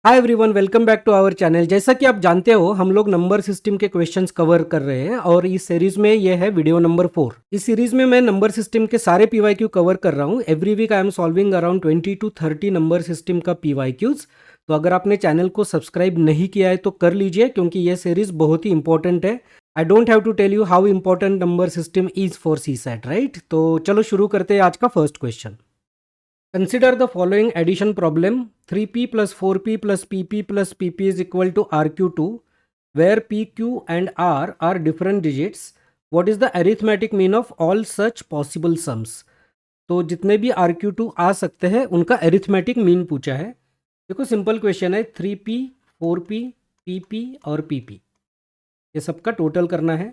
Hi everyone, welcome back to our channel. जैसा कि आप जानते हो, हम लोग नंबर सिस्टम के क्वेश्चंस कवर कर रहे हैं और इस सीरीज में ये है वीडियो नंबर 4। इस सीरीज में मैं नंबर सिस्टम के सारे पीवाईक्यू कवर कर रहा हूँ। Every week I am solving around 20 to 30 number system का पीवाईक्यूज। तो अगर आपने चैनल को सब्सक्राइब नहीं किया है तो कर लीजिए, क्योंकि यह सीरीज बहुत ही इंपॉर्टेंट है। I don't have to tell you how important number system is for CSAT, right? तो चलो शुरू करते हैं आज का first question. Consider the following addition problem: 3p plus 4p plus pp plus pp is equal to rq2, where p, q and r are different digits. What is the arithmetic mean of all such possible sums? तो जितने भी rq2 आ सकते हैं उनका arithmetic mean पूछा है। देखो, simple question है। 3p, 4p, pp और pp, ये सबका टोटल करना है।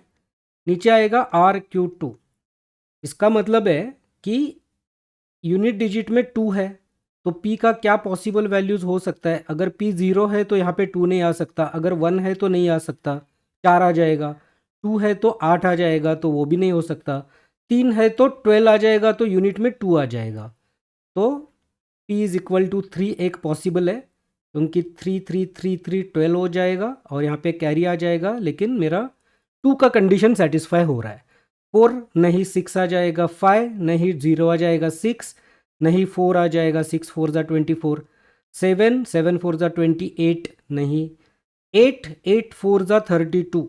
नीचे आएगा rq2। इसका मतलब है कि यूनिट डिजिट में 2 है, तो p का क्या पॉसिबल वैल्यूज़ हो सकता है। अगर p 0 है तो यहाँ पे 2 नहीं आ सकता, अगर 1 है तो नहीं आ सकता, 4 आ जाएगा। 2 है तो 8 आ जाएगा, तो वो भी नहीं हो सकता। 3 है तो 12 आ जाएगा, तो यूनिट में 2 आ जाएगा। तो p इज़ इक्वल टू 3 एक पॉसिबल है, क्योंकि 3 3 3 3 12 हो जाएगा और यहाँ पे कैरी आ जाएगा। लेकिन मेरा 2 का कंडीशन सेटिस्फाई हो रहा है। 4 नहीं, 6 आ जाएगा। 5 नहीं, 0 आ जाएगा। 6 नहीं, 4 आ जाएगा। 6 4 ज़ा 24। 7 7 4 ज़ा 28 नहीं। 8 8 4 ज़ा 32,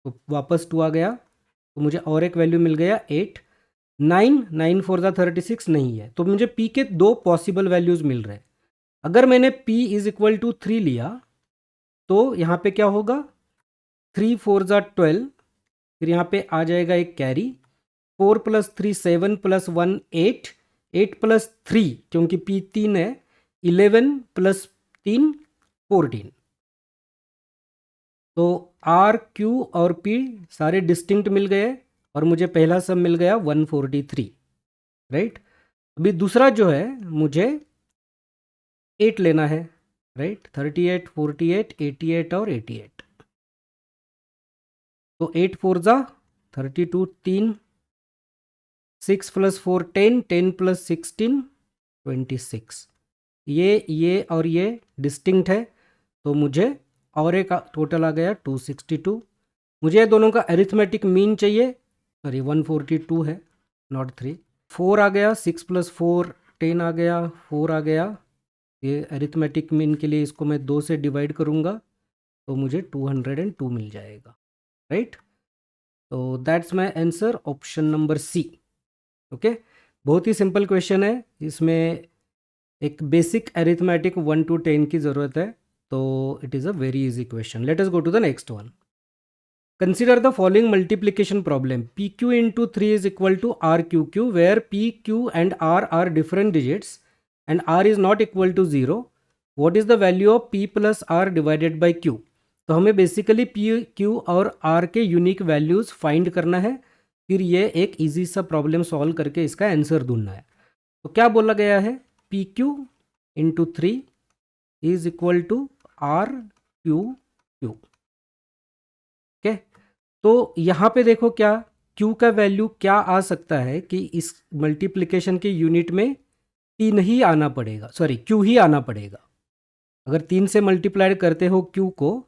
तो वापस 2 आ गया, तो मुझे और एक वैल्यू मिल गया 8। 9 9 4 ज़ा 36 नहीं है, तो मुझे p के दो पॉसिबल वैल्यूज़ मिल रहे हैं। अगर मैंने p इज इक्वल टू 3 लिया तो यहाँ पे क्या होगा? 3 4 ज़ा 12, फिर यहाँ पे आ जाएगा एक कैरी। 4 प्लस 3 7 प्लस 1 8, 8 प्लस 3 क्योंकि p 3 है, 11 प्लस 3 14। तो r, q और p सारे डिस्टिंक्ट मिल गए और मुझे पहला सम मिल गया 143, राइट? अभी दूसरा जो है, मुझे 8 लेना है, राइट? 38 48 88 और 88। तो 8 4 ज़ा 32, 3 6 प्लस 4 10, 10 प्लस 16 26। ये और ये डिस्टिंक्ट है, तो मुझे और एक टोटल आ गया 262। मुझे दोनों का अरिथमेटिक मीन चाहिए। सॉरी, 142 है, नॉट 3। 4 आ गया, 6 प्लस 4 10 आ गया, 4 आ गया। ये अरिथमेटिक मीन के लिए इसको मैं 2 से डिवाइड करूँगा, तो मुझे 202 मिल जाएगा, राइट? तो that's my answer, option number C. Okay, बहुत ही सिंपल क्वेश्चन है। इसमें एक बेसिक अरिथमेटिक 1 to 10 की ज़रूरत है, तो it is a very easy question. Let us go to the next one. Consider the following multiplication problem: P Q into 3 is equal to R Q Q, where P Q and R different digits and R is not equal to 0। What is the value of P plus R divided by Q? तो हमें basically P Q और R के unique values find करना है, फिर ये एक easy सा प्रॉब्लम सॉल्व करके इसका आंसर ढूंढना है। तो क्या बोला गया है? P Q into 3 is equal to R Q Q. Okay, तो यहाँ पे देखो, क्या q का वैल्यू क्या आ सकता है कि इस मल्टीप्लिकेशन के यूनिट में 3 ही आना पड़ेगा, सॉरी q ही आना पड़ेगा। अगर 3 से मल्टीप्लाई करते हो q को,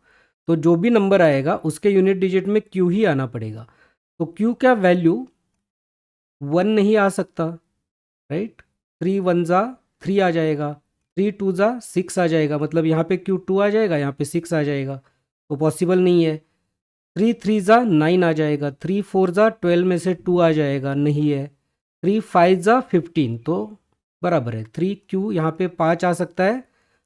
तो जो भी नंबर आएगा उसके यूनिट डिजिट में q ही आना पड़ेगा। तो q का वैल्यू 1 नहीं आ सकता, राइट? 3 1 ज़ा 3 आ जाएगा, 3 2 ज़ा 6 आ जाएगा, मतलब यहाँ पे q 2 आ जाएगा, यहाँ पे 6 आ जाएगा, तो पॉसिबल नहीं है। 3 3 ज़ा 9 आ जाएगा, 3 4 ज़ा 12 में से 2 आ जाएगा, नहीं है। 3 5 ज़ा 15, तो बराबर है 3 q। यहाँ पे 5 आ सकता है,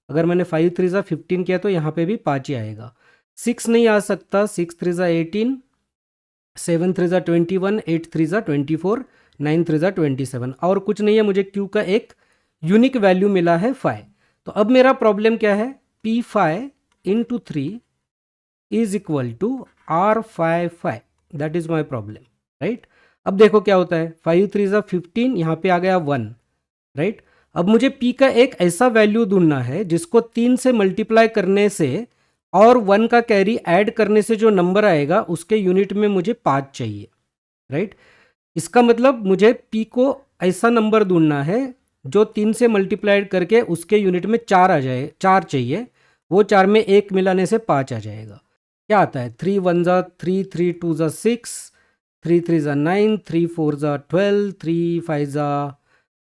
अगर मैंने 5 3 ज़ा 15 किया तो यहाँ पे भी 5 ही आएगा। 6 नहीं आ सकता, 6 3 ज़ा 18, 7 3 ज़ा 21, 8 3 ज़ा 24, 9 3 ज़ा 27, और कुछ नहीं है। मुझे q का एक यूनिक वैल्यू मिला है 5। तो अब मेरा प्रॉब्लम क्या है? p5 into 3 is equal to r5 that is my problem, right? अब देखो क्या होता है। 5 3 ज़ा 15, यहाँ पे आ गया 1, राइट? अब मुझे p का एक ऐसा वैल्यू ढूंढना है जिसको 3 से मल्टीप्लाई करने से और 1 का कैरी ऐड करने से जो नंबर आएगा उसके यूनिट में मुझे 5 चाहिए, राइट? इसका मतलब मुझे p को ऐसा नंबर ढूंढना है जो 3 से मल्टीप्लाइड करके उसके यूनिट में 4 आ जाए, 4 चाहिए। वो 4 में 1 मिलाने से 5 आ जाएगा। क्या आता है? 3 1 ज़ा 3, 3 2 ज़ा 6, 3 3 ज़ा 9, 3 4 ज़ा 12, 3 5 ज़ा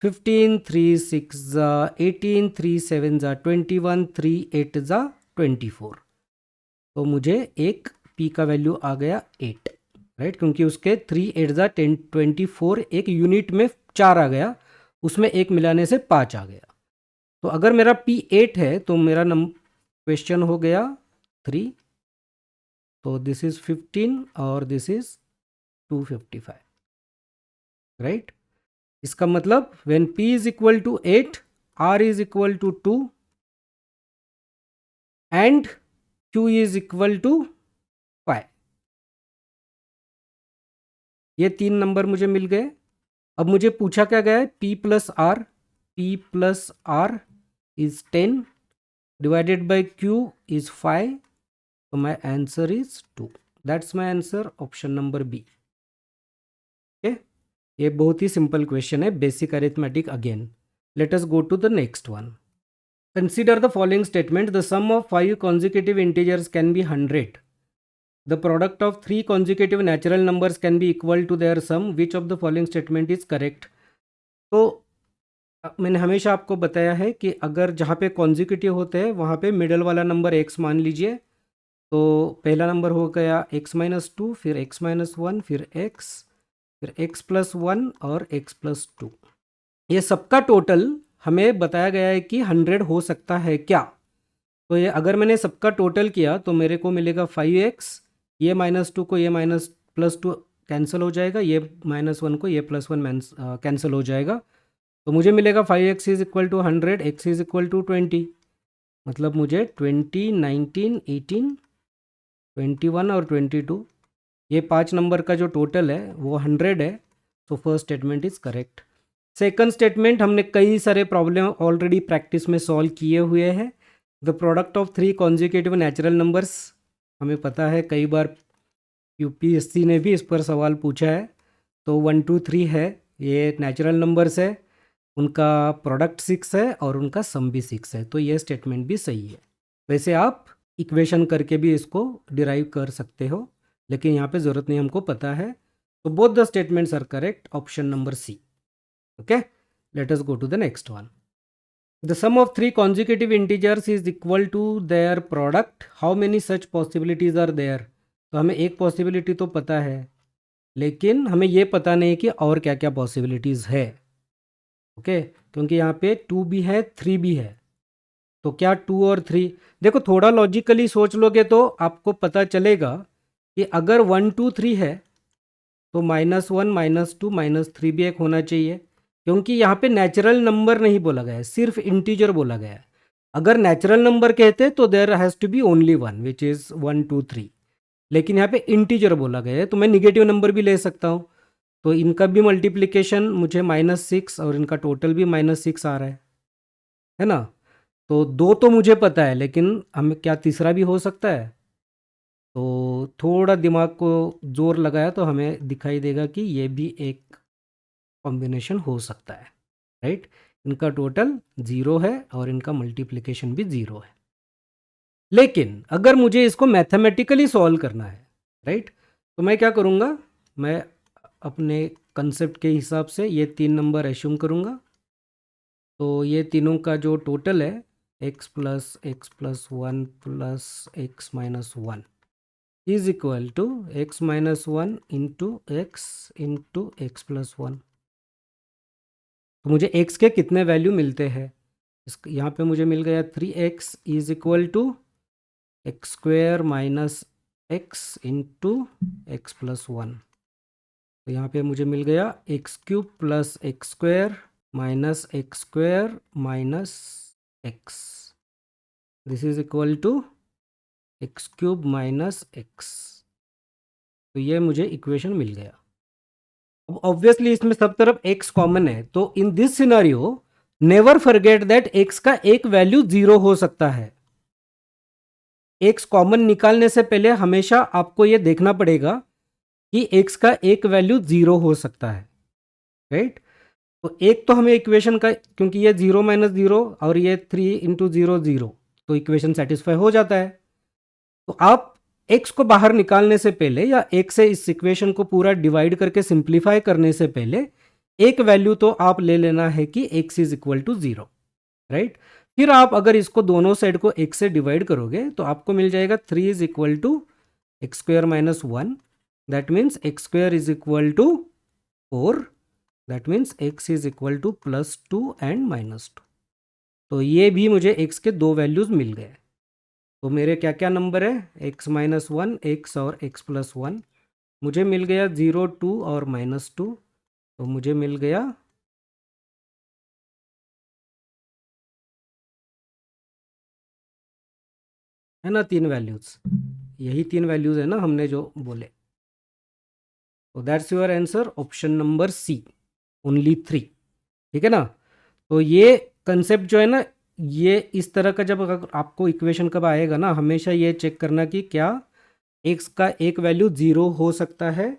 15, 3 6 ज़ा 18, 3 7 ज़ा 21, 3 8 ज़ा 24। तो मुझे एक p का वैल्यू आ गया 8, राइट, क्योंकि उसके 3 8 ज़ा 10 24 एक यूनिट में 4 आ गया, उसमें 1 मिलाने से 5 आ गया। तो अगर मेरा p 8 है तो मेरा क्वेश्चन हो गया 3, तो दिस इज 15 और दिस इज 255, राइट। इसका मतलब when p is equal to 8, r is equal to 2 and q is equal to 5। ये 3 नंबर मुझे मिल गए। अब मुझे पूछा क्या गया है? p plus r is 10 divided by q is 5, तो my answer is 2। That's my answer, option number B. Okay, ये बहुत ही सिंपल क्वेश्चन है, basic arithmetic again. Let us go to the next one. Consider the following statement, the sum of 5 consecutive integers can be 100. The product of 3 consecutive natural numbers can be equal to their sum. Which of the following statement is correct? तो मैंने हमेशा आपको बताया है कि अगर जहाँ पे कॉन्जिक्यूटिव होते हैं वहाँ पे मिडल वाला नंबर x मान लीजिए। तो पहला नंबर हो गया x-2, फिर x-1, फिर x+1 और x+2। ये सबका टोटल हमें बताया गया है कि 100 हो सकता है क्या? तो ये अगर मैंने सबका टोटल किया तो मेरे को मिलेगा 5x, ये -2 को ये +2 कैंसिल हो जाएगा, ये -1 को ये +1 कैंसिल हो जाएगा, तो मुझे मिलेगा 5x is equal to 100, x is equal to 20। मतलब मुझे 20, 19, 18, 21 और 22, ये 5 नंबर का जो टोटल है वो 100 है। तो first statement is correct. Second statement, हमने कई सारे प्रॉब्लम ऑलरेडी प्रैक्टिस में सॉल्व किए हुए हैं। The product of 3 consecutive natural numbers, हमें पता है कई बार यूपीएससी ने भी इस पर सवाल पूछा है। तो 1 2 3 है, ये नेचुरल नंबर्स है, उनका प्रोडक्ट 6 है और उनका सम भी 6 है, तो ये स्टेटमेंट भी सही है। वैसे आप इक्वेशन करके भी इसको डिराइव कर सकते हो, लेकिन यहाँ पे ज़रूरत नहीं, हमको पता है। तो both the statements are correct, option number C. Okay, let us go to the next one. The sum of 3 consecutive integers is equal to their product. How many such possibilities are there? तो हमें एक possibility तो पता है, लेकिन हमें ये पता नहीं कि और क्या क्या पॉसिबिलिटीज़ है। ओके, क्योंकि यहाँ पे 2 भी है 3 भी है, तो क्या 2 और 3, देखो थोड़ा लॉजिकली सोच लोगे तो आपको पता चलेगा कि अगर 1 2 3 है तो -1 -2 -3 भी एक होना चाहिए, क्योंकि यहाँ पे नेचुरल नंबर नहीं बोला गया है, सिर्फ इंटीजर बोला गया है। अगर नेचुरल नंबर कहते तो there has to be only one which is 1 2 3, लेकिन यहाँ पे इंटीजर बोला गया है, तो मैं निगेटिव नंबर भी ले सकता हूँ। तो इनका भी मल्टीप्लिकेशन मुझे -6 और इनका टोटल भी -6 आ रहा है ना। तो 2 तो मुझे पता है, लेकिन हमें क्या तीसरा भी हो सकता है? तो थोड़ा दिमाग को जोर लगाया तो हमें दिखाई देगा कि ये भी एक कॉम्बिनेशन हो सकता है, राइट। इनका टोटल 0 है और इनका मल्टीप्लिकेशन भी 0 है। लेकिन अगर मुझे इसको मैथमेटिकली सॉल्व करना है, राइट, तो मैं क्या करूँगा? मैं अपने कंसेप्ट के हिसाब से ये 3 नंबर एश्यूम करूँगा। तो ये तीनों का जो टोटल है x plus 1 plus x-1 is equal to x-1 into x+1। तो मुझे x के कितने वैल्यू मिलते हैं? यहाँ पे मुझे मिल गया 3x is equal to x² minus x into x+1। तो यहाँ पे मुझे मिल गया x³ plus x² minus x² minus x, this is equal to x³ minus x। तो ये मुझे इक्वेशन मिल गया। अब ऑब्वियसली इसमें सब तरफ x कॉमन है, तो in this scenario never forget that x का एक वैल्यू 0 हो सकता है। x कॉमन निकालने से पहले हमेशा आपको ये देखना पड़ेगा कि x का एक वैल्यू 0 हो सकता है, राइट। तो एक तो हमें इक्वेशन का, क्योंकि ये 0 - 0 और ये 3 × 0 0, तो इक्वेशन सेटिस्फाई हो जाता है। तो आप x को बाहर निकालने से पहले या x से इस इक्वेशन को पूरा डिवाइड करके सिंप्लीफाई करने से पहले एक वैल्यू तो आप ले लेना है कि x is equal to 0, right. फिर आप अगर इसको दोनों साइड को x से डिवाइड करोगे तो आपको मिल जाएगा 3 is equal to X square minus 1, that means X square is equal to 4, that means x is equal to +2 and -2। तो ये भी मुझे x के दो वैल्यूज मिल गए। तो मेरे क्या क्या नंबर है, x माइनस 1, x और x प्लस 1, मुझे मिल गया 0, 2 और -2, तो मुझे मिल गया है ना 3 वैल्यूज, यही 3 वैल्यूज है ना हमने जो बोले। तो that's your answer, option number C, only 3। ठीक है ना। तो ये कंसेप्ट जो है ना, ये इस तरह का जब अगर आपको इक्वेशन कब आएगा ना, हमेशा ये चेक करना कि क्या x का एक वैल्यू 0 हो सकता है।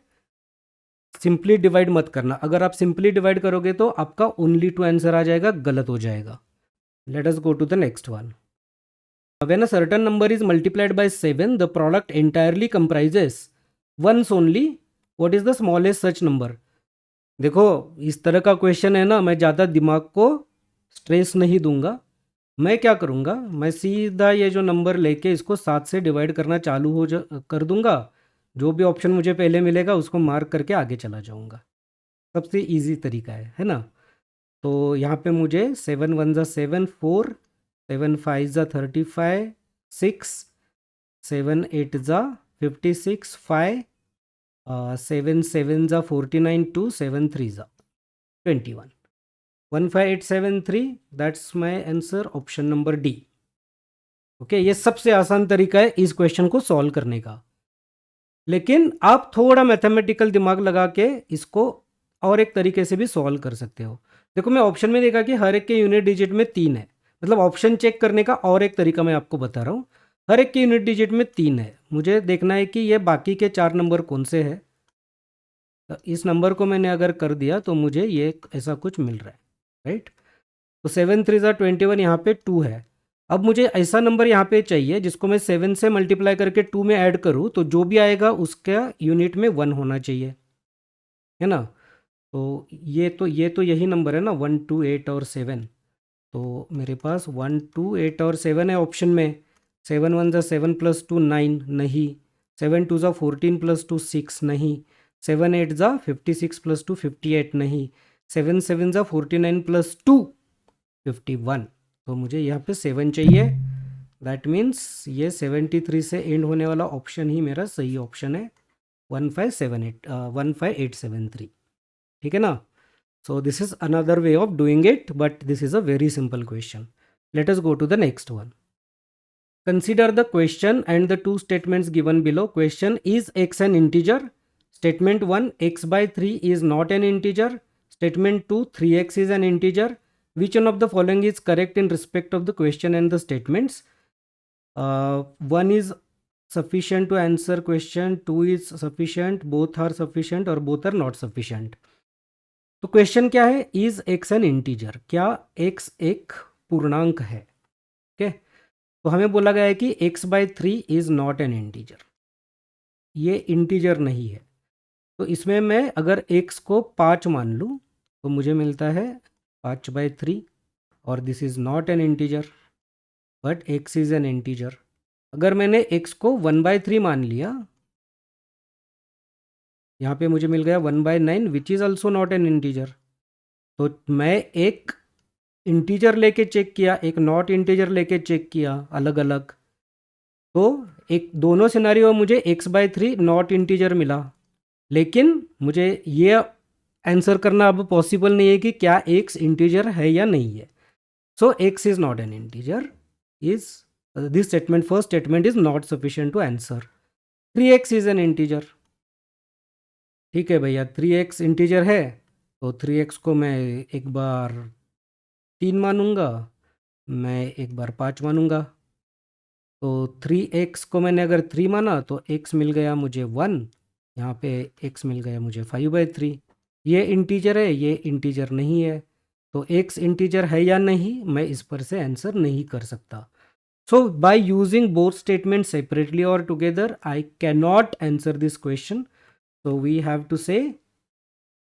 सिंपली डिवाइड मत करना, अगर आप सिंपली डिवाइड करोगे तो आपका ओनली टू आंसर आ जाएगा, गलत हो जाएगा। Let us go to the next one. When a certain number is multiplied by 7, the product entirely comprises ones only. What is the smallest such number? देखो इस तरह का क्वेश्चन है ना, मैं ज़्यादा दिमाग को स्ट्रेस नहीं दूंगा। मैं क्या करूँगा, मैं सीधा ये जो नंबर लेके इसको 7 से डिवाइड करना चालू कर दूंगा। जो भी ऑप्शन मुझे पहले मिलेगा उसको मार्क करके आगे चला जाऊंगा। सबसे इजी तरीका है ना। तो यहाँ पे मुझे 7 1 ज़ा 7 4, 7 5 ज़ा 35 6, 7 8 ज़ा 56 5, 7 7 ज़ा 49 2, 7 3 ज़ा 21, 15873, that's my answer, option number D. Okay, ये सबसे आसान तरीका है इस क्वेश्चन को सॉल्व करने का। लेकिन आप थोड़ा मैथमेटिकल दिमाग लगा के इसको और एक तरीके से भी सॉल्व कर सकते हो। देखो मैं ऑप्शन में देखा कि हर एक के यूनिट डिजिट में 3 है, मतलब ऑप्शन चेक करने का और एक तरीका मैं आपको बता रहा हूँ। हर एक के यूनिट डिजिट में 3 है, मुझे देखना है कि ये बाकी के 4 नंबर कौन से हैं। तो इस नंबर को मैंने अगर कर दिया तो मुझे ये ऐसा कुछ मिल रहा है, राइट। तो 7 3 ज़ा 21, यहाँ पे 2 है। अब मुझे ऐसा नंबर यहाँ पे चाहिए जिसको मैं 7 से मल्टीप्लाई करके 2 में ऐड करूँ, तो जो भी आएगा उसका यूनिट में 1 होना चाहिए, है ना। तो ये तो यही नंबर है ना, 1 2 8 और 7। तो मेरे पास 1 2 8 और 7 है ऑप्शन में। 7 1 ज़ा 7 + 2 9 नहीं, 7 2 ज़ा 14 + 2 6 नहीं, 7 8 ज़ा 56 + 2 58 नहीं, 7 7 ज़ा 49 + 2 51। तो मुझे यहाँ पे 7 चाहिए, दैट मीन्स ये 73 से एंड होने वाला ऑप्शन ही मेरा सही ऑप्शन है, 15873। ठीक है ना। So this is another way of doing it, but this is a very simple question. Let us go to the next one. Consider the question and the two statements given below. Question: is x an integer? Statement 1, x by 3 is not an integer. Statement 2, 3x is an integer. Which one of the following is correct in respect of the question and the statements? 1 is sufficient to answer question, 2 is sufficient, both are sufficient और both are not sufficient. तो question क्या है, is x N integer, क्या x एक पूर्णांक है। Okay, तो हमें बोला गया है कि x by 3 is not an integer, ये इंटीजर नहीं है। तो इसमें मैं अगर x को 5 मान लूँ तो मुझे मिलता है 5/3, और this is not an integer but x is an integer. अगर मैंने x को 1/3 मान लिया, यहाँ पे मुझे मिल गया 1/9 which is also not an integer. तो मैं एक इंटीजर लेके चेक किया, एक नॉट इंटीजर लेके चेक किया अलग अलग, तो एक दोनों सिनारियो में मुझे x/3 नॉट इंटीजर मिला। लेकिन मुझे ये आंसर करना अब पॉसिबल नहीं है कि क्या x इंटीजर है या नहीं है। So x is not an integer, is this statement, first statement is not sufficient to answer. 3x is an integer. ठीक है भैया, 3x इंटीजर है, तो 3x को मैं एक बार 3 मानूंगा, मैं एक बार 5 मानूंगा। तो 3x को मैंने अगर 3 माना तो x मिल गया मुझे 1, यहाँ पे x मिल गया मुझे 5/3। ये इंटीजर है, ये इंटीजर नहीं है। तो x इंटीजर है या नहीं, मैं इस पर से आंसर नहीं कर सकता। So by using both statements separately or together, I cannot answer this question. So we have to say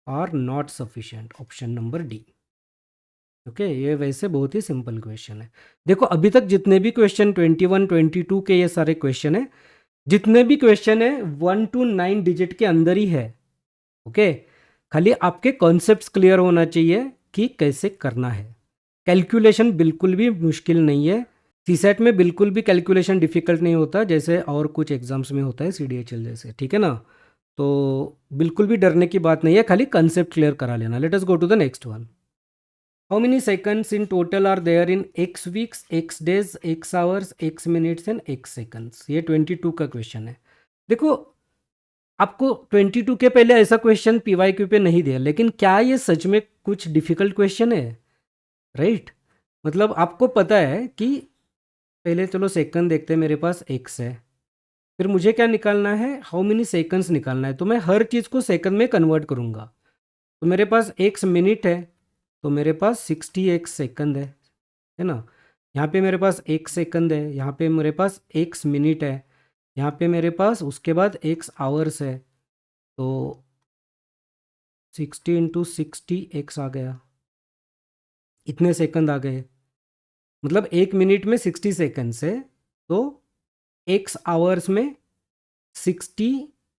are not sufficient, option number D. Okay ये वैसे बहुत ही सिंपल क्वेश्चन है. देखो अभी तक जितने भी क्वेश्चन 21 22 के ये सारे क्वेश्चन है, जितने भी क्वेश्चन है 1 to 9 डिजिट के अंदर ही है. ओके खाली आपके कॉन्सेप्ट्स क्लियर होना चाहिए कि कैसे करना है. कैलकुलेशन बिल्कुल भी मुश्किल नहीं है. सीसेट में बिल्कुल भी कैलकुलेशन डिफिकल्ट नहीं होता जैसे और कुछ एग्जाम्स में होता है CDHL जैसे, ठीक है ना. तो बिल्कुल भी डरने की बात नहीं है, खाली कंसेप्ट क्लियर करा लेना. Let us go to the next one. How many seconds in total are there in x weeks, x days, x hours, x minutes and x seconds. ये 22 का क्वेश्चन है. देखो आपको 22 के पहले ऐसा क्वेश्चन PYQ पे नहीं दिया, लेकिन क्या ये सच में कुछ डिफिकल्ट क्वेश्चन है? राइट मतलब आपको पता है कि पहले चलो सेकंड देखते हैं. मेरे पास x है, फिर मुझे क्या निकालना है, हाउ मेनी सेकंड्स निकालना है. तो मैं हर चीज़ को सेकंड में कन्वर्ट करूँगा. तो मेरे पास x मिनट है, तो मेरे पास 60x सेकंड है ना. यहाँ पे मेरे पास x सेकंड है, यहाँ पे मेरे पास x मिनट है, यहाँ पे मेरे पास उसके बाद x आवर्स है. तो 60 इंटू 60 x आ गया, इतने सेकंड आ गए. मतलब एक मिनट में 60 सेकंड्स है, तो x आवर्स में 60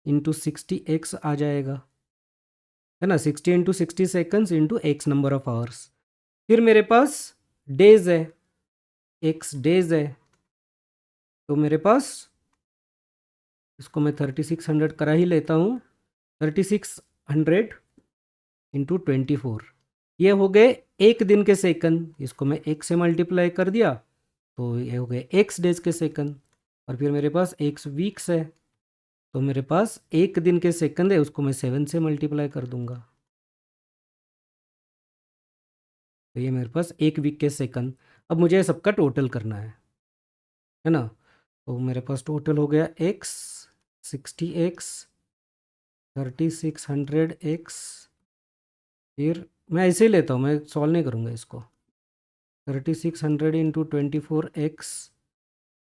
इंटू 60 x आ जाएगा, है ना. 60 into 60 seconds into x number of hours. फिर मेरे पास डेज है, x डेज है, तो मेरे पास इसको मैं 3600 करा ही लेता हूँ. 3600 इंटू 24 ये हो गए एक दिन के सेकंड. इसको मैं एक से मल्टीप्लाई कर दिया तो ये हो गए x डेज के सेकंड. और फिर मेरे पास x वीक्स है, तो मेरे पास एक दिन के सेकंड है, उसको मैं 7 से मल्टीप्लाई कर दूंगा. तो ये मेरे पास एक वीक के सेकंड. अब मुझे सबका टोटल करना है ना. तो मेरे पास टोटल हो गया x 60x 3600x. फिर मैं ऐसे ही लेता हूँ, मैं सॉल्व नहीं करूँगा इसको. 3600 into 24x,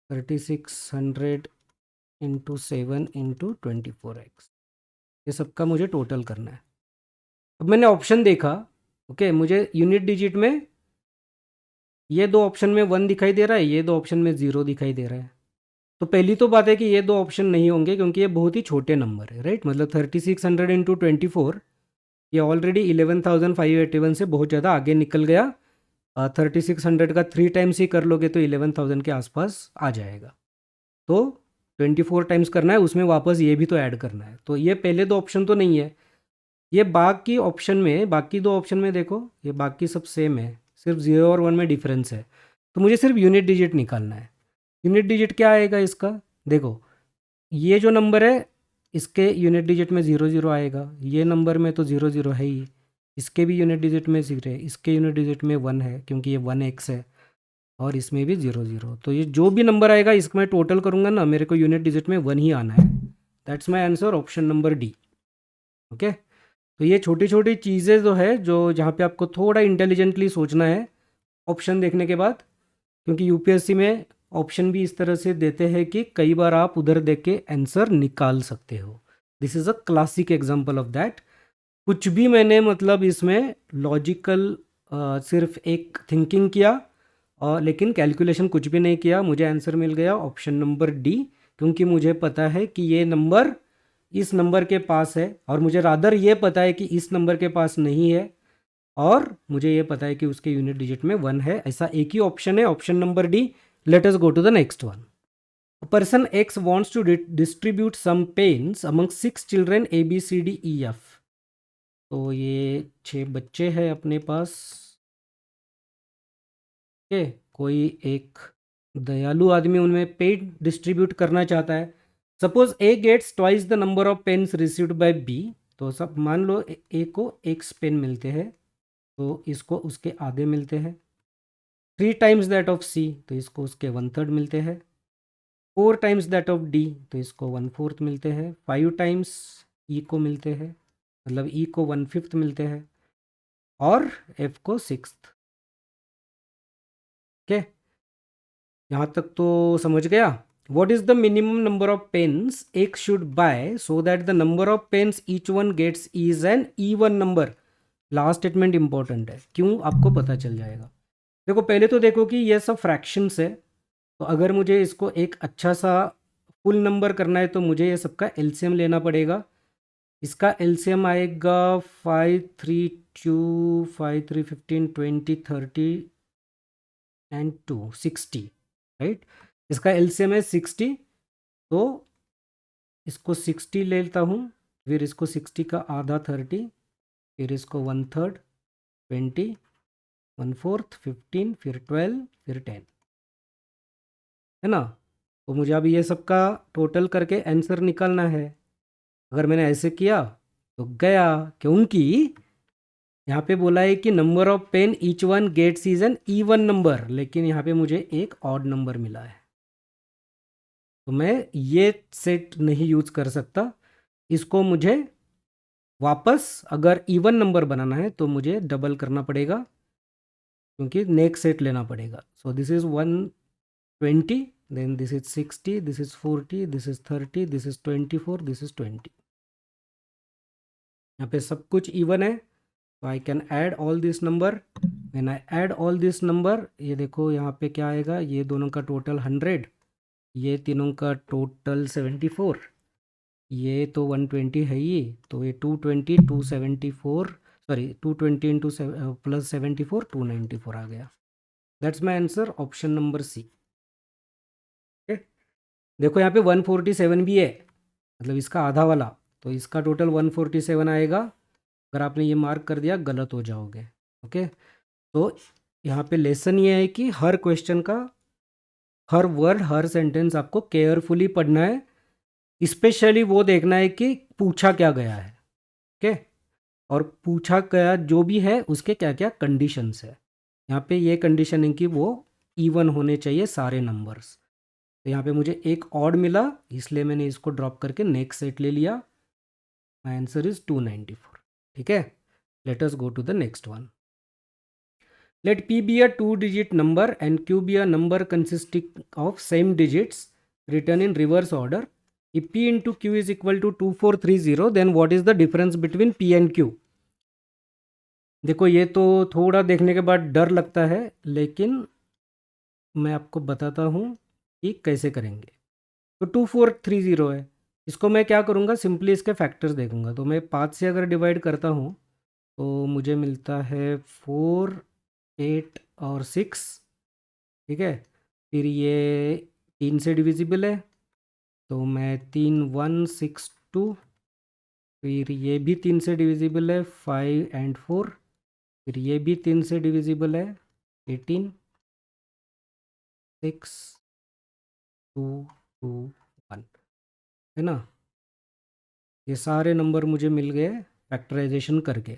3600 into 7 into 24x. ये सबका मुझे टोटल करना है. अब मैंने ऑप्शन देखा, ओके मुझे यूनिट डिजिट में ये दो ऑप्शन में 1 दिखाई दे रहा है, ये दो ऑप्शन में 0 दिखाई दे रहा है. तो पहली तो बात है कि ये दो ऑप्शन नहीं होंगे क्योंकि ये बहुत ही छोटे नंबर है. राइट मतलब 3600 इंटू 24 ये ऑलरेडी 11,581 से बहुत ज़्यादा आगे निकल गया. 3600 का 3 टाइम्स ही कर लोगे तो 11,000 के आसपास आ जाएगा. तो 24 टाइम्स करना है, उसमें वापस ये भी तो ऐड करना है. तो ये पहले दो ऑप्शन तो नहीं है. ये बाकी ऑप्शन में, बाकी दो ऑप्शन में देखो ये बाकी सब सेम है, सिर्फ 0 और 1 में डिफरेंस है. तो मुझे सिर्फ यूनिट डिजिट निकालना है. यूनिट डिजिट क्या आएगा इसका, देखो ये जो नंबर है इसके यूनिट डिजिट में 0 आएगा. ये नंबर में तो 0 है ही, इसके भी यूनिट डिजिट में 0 है, इसके यूनिट डिजिट में 1 है क्योंकि ये 1x है, और इसमें भी 0. तो ये जो भी नंबर आएगा इसको मैं टोटल करूँगा ना, मेरे को यूनिट डिजिट में 1 ही आना है. That's my answer, option number D. Okay तो ये छोटी छोटी चीज़ें जो है, जो जहाँ पे आपको थोड़ा इंटेलिजेंटली सोचना है ऑप्शन देखने के बाद, क्योंकि यूपीएससी में ऑप्शन भी इस तरह से देते हैं कि कई बार आप उधर देख के आंसर निकाल सकते हो. This is a classic example of that. कुछ भी मैंने मतलब इसमें लॉजिकल सिर्फ एक थिंकिंग किया और लेकिन कैलकुलेशन कुछ भी नहीं किया, मुझे आंसर मिल गया ऑप्शन नंबर डी. क्योंकि मुझे पता है कि ये नंबर इस नंबर के पास है, और मुझे रादर ये पता है कि इस नंबर के पास नहीं है, और मुझे ये पता है कि उसके यूनिट डिजिट में 1 है. ऐसा एक ही ऑप्शन है, option number D. Let us go to the next one. Person X wants to distribute some pens among 6 children ABCDEF. तो ये 6 बच्चे हैं अपने पास. ओके कोई एक दयालु आदमी उनमें पेन डिस्ट्रीब्यूट करना चाहता है. Suppose A gets twice the number of pens received by B. तो सब मान लो ए को x पेन मिलते हैं, तो इसको उसके आधे मिलते हैं. 3 टाइम्स दैट ऑफ सी, तो इसको उसके 1/3 मिलते हैं. 4 टाइम्स दैट ऑफ डी, तो इसको 1/4 मिलते हैं. 5 टाइम्स ई को मिलते हैं, मतलब ई को 1/5 मिलते हैं, और एफ को 6th. ओके यहाँ तक तो समझ गया। What is the minimum number of pens एक should buy so that the number of pens each one gets is an even number. Last statement important है, क्यों आपको पता चल जाएगा। देखो पहले तो देखो कि ये सब फ्रैक्शंस है, तो अगर मुझे इसको एक अच्छा सा फुल नंबर करना है तो मुझे ये सबका एलसीएम लेना पड़ेगा। इसका एलसीएम आएगा 5 3 2 5 3 15 20 30 एंड 2 60, राइट। इसका एलसीएम है 60, तो इसको 60 ले लेता हूँ, फिर इसको 60 का आधा 30, फिर इसको 1/3 20, 1/4 15, फिर 12, फिर 10, है ना। तो मुझे अब ये सब का टोटल करके आंसर निकालना है। अगर मैंने ऐसे किया तो गया, क्योंकि यहाँ पे बोला है कि number of pen each one gets is an even number, लेकिन यहाँ पे मुझे एक ऑड नंबर मिला है, तो मैं ये सेट नहीं यूज कर सकता। इसको मुझे वापस अगर इवन नंबर बनाना है तो मुझे डबल करना पड़ेगा, क्योंकि नेक्स्ट सेट लेना पड़ेगा। सो this is 120, then this is 60, this is 40, this is 30, this is 24, this is 20। यहाँ पे सब कुछ इवन है, तो I can add all this number. When I add all this number, ये देखो यहाँ पे क्या आएगा, ये दोनों का टोटल 100, ये तीनों का टोटल 74, ये तो 120 है ही, तो ये 220 274 सॉरी 220 इंटू प्लस 74 294 आ गया। That's my answer, option number C. देखो यहाँ पे 147 भी है, मतलब इसका आधा वाला, तो इसका टोटल 147 आएगा। अगर आपने ये मार्क कर दिया गलत हो जाओगे। ओके, तो यहाँ पे लेसन ये है कि हर क्वेश्चन का हर वर्ड हर सेंटेंस आपको केयरफुली पढ़ना है, स्पेशली वो देखना है कि पूछा क्या गया है। ओके, और पूछा गया जो भी है उसके क्या क्या कंडीशंस है। यहाँ पे ये कंडीशन है कि वो इवन होने चाहिए सारे नंबर्स। तो यहाँ पे मुझे एक ऑड मिला, इसलिए मैंने इसको ड्रॉप करके नेक्स्ट सेट ले लिया। My answer is 294। ठीक है, let us go to the next one. लेट p be a 2-digit number and q be a number consisting of same digits written in reverse order. If p into q is equal to 2430, then what is the difference between p and q? देखो ये तो थोड़ा देखने के बाद डर लगता है, लेकिन मैं आपको बताता हूँ कि कैसे करेंगे। तो 2430 है, इसको मैं क्या करूँगा, सिंपली इसके फैक्टर्स देखूंगा। तो मैं 5 से अगर डिवाइड करता हूँ तो मुझे मिलता है 4 8 और 6। ठीक है, फिर ये 3 से डिविजिबल है, तो मैं 3 1 6 2, फिर ये भी 3 से डिविजिबल है 5 एंड 4, फिर ये भी 3 से डिविजिबल है 18 6 2 2 1, है ना। ये सारे नंबर मुझे मिल गए फैक्टराइजेशन करके।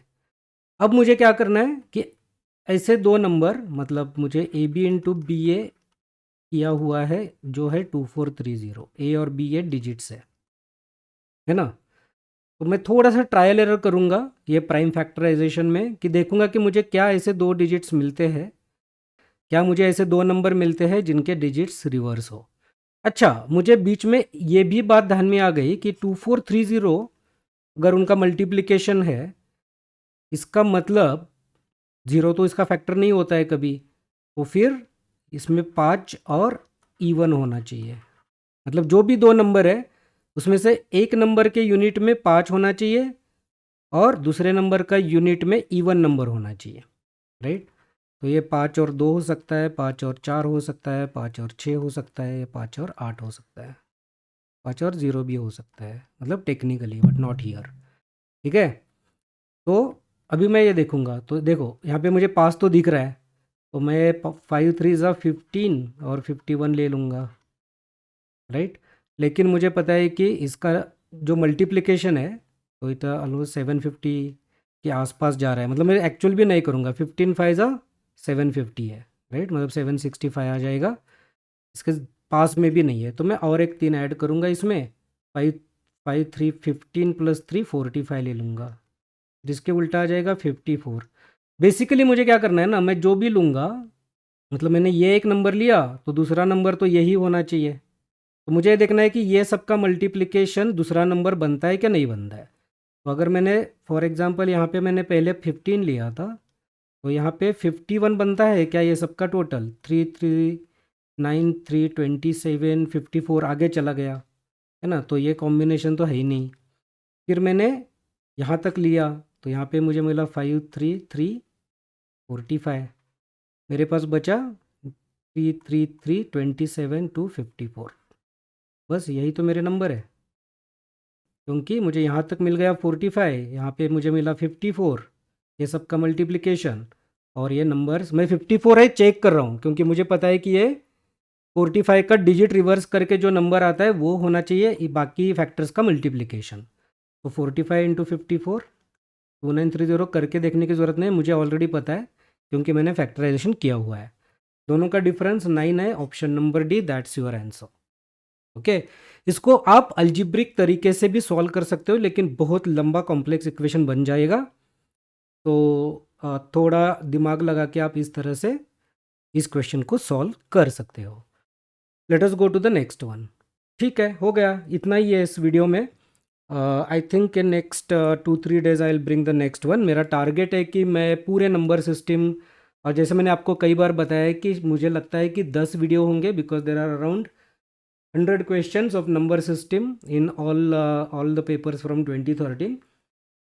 अब मुझे क्या करना है कि ऐसे दो नंबर, मतलब मुझे ए बी इंटू बी ए किया हुआ है जो है 2430, ए और बी ए डिजिट्स है ना। तो मैं थोड़ा सा ट्रायल एरर करूँगा ये प्राइम फैक्टराइजेशन में, कि देखूंगा कि मुझे क्या ऐसे दो डिजिट्स मिलते हैं, क्या मुझे ऐसे दो नंबर मिलते हैं जिनके डिजिट्स रिवर्स हो। अच्छा, मुझे बीच में ये भी बात ध्यान में आ गई कि 2430 अगर उनका मल्टीप्लिकेशन है, इसका मतलब 0 तो इसका फैक्टर नहीं होता है कभी, तो फिर इसमें 5 और इवन होना चाहिए। मतलब जो भी दो नंबर है उसमें से एक नंबर के यूनिट में 5 होना चाहिए और दूसरे नंबर का यूनिट में इवन नंबर होना चाहिए, राइट। तो ये 5 और 2 हो सकता है, 5 और 4 हो सकता है, 5 और 6 हो सकता है, 5 और 8 हो सकता है, 5 और 0 भी हो सकता है, मतलब टेक्निकली, बट नॉट हियर। ठीक है, तो अभी मैं ये देखूंगा, तो देखो यहाँ पे मुझे पास तो दिख रहा है, तो मैं 5 3 ज़ा 15 और 51 ले लूँगा, राइट। लेकिन मुझे पता है कि इसका जो मल्टीप्लिकेशन है तो ये ऑलमोस्ट 750 के आसपास जा रहा है, मतलब मैं एक्चुअल भी नहीं करूँगा, 15 5 ज़ा 750 है, राइट, मतलब 765 आ जाएगा। इसके पास में भी नहीं है, तो मैं और एक 3 ऐड करूँगा इसमें, 5 5 3 15 प्लस 3 45 ले लूँगा, जिसके उल्टा आ जाएगा 54। बेसिकली मुझे क्या करना है ना, मैं जो भी लूँगा मतलब मैंने ये एक नंबर लिया तो दूसरा नंबर तो यही होना चाहिए। तो मुझे देखना है कि ये सबका मल्टीप्लिकेशन दूसरा नंबर बनता है क्या नहीं बनता है। तो अगर मैंने फॉर एग्जांपल यहाँ पे मैंने पहले 15 लिया था, तो यहाँ पे 51 बनता है क्या ये सबका टोटल? 3 3 9 3 27 54 आगे चला गया है ना, तो ये कॉम्बिनेशन तो है ही नहीं। फिर मैंने यहाँ तक लिया तो यहाँ पे मुझे मिला 5 3 3 45। मेरे पास बचा 3 3 3 27 2 54। बस यही तो मेरे नंबर है, क्योंकि मुझे यहाँ तक मिल गया 45, यहाँ पे मुझे मिला 54, ये सब का मल्टीप्लिकेशन। और ये नंबर्स मैं 54 है चेक कर रहा हूँ, क्योंकि मुझे पता है कि ये 45 का डिजिट रिवर्स करके जो नंबर आता है वो होना चाहिए बाकी फैक्टर्स का मल्टीप्लिकेशन। तो 45 इंटू 54 2930 करके देखने की ज़रूरत नहीं, मुझे ऑलरेडी पता है क्योंकि मैंने फैक्टराइजेशन किया हुआ है। दोनों का डिफरेंस 9 है, option number D, that's your answer. Okay, इसको आप अल्जीब्रिक तरीके से भी सॉल्व कर सकते हो, लेकिन बहुत लंबा कॉम्प्लेक्स इक्वेशन बन जाएगा। तो थोड़ा दिमाग लगा के आप इस तरह से इस क्वेश्चन को सॉल्व कर सकते हो। Let us go to the next one. ठीक है, हो गया, इतना ही है इस वीडियो में। I think in next 2-3 days I will bring the next one. मेरा टारगेट है कि मैं पूरे नंबर सिस्टम, और जैसे मैंने आपको कई बार बताया है कि मुझे लगता है कि 10 वीडियो होंगे, because there are around 100 questions of number system in all the papers from 2013।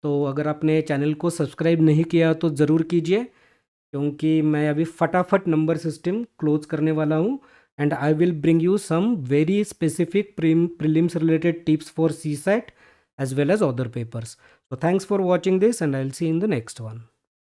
तो अगर आपने चैनल को सब्सक्राइब नहीं किया तो ज़रूर कीजिए, क्योंकि मैं अभी फटाफट नंबर सिस्टम क्लोज करने वाला हूँ। And I will bring you some very specific prelims related tips for CSAT as well as other papers. So thanks for watching this, and I'll see you in the next one.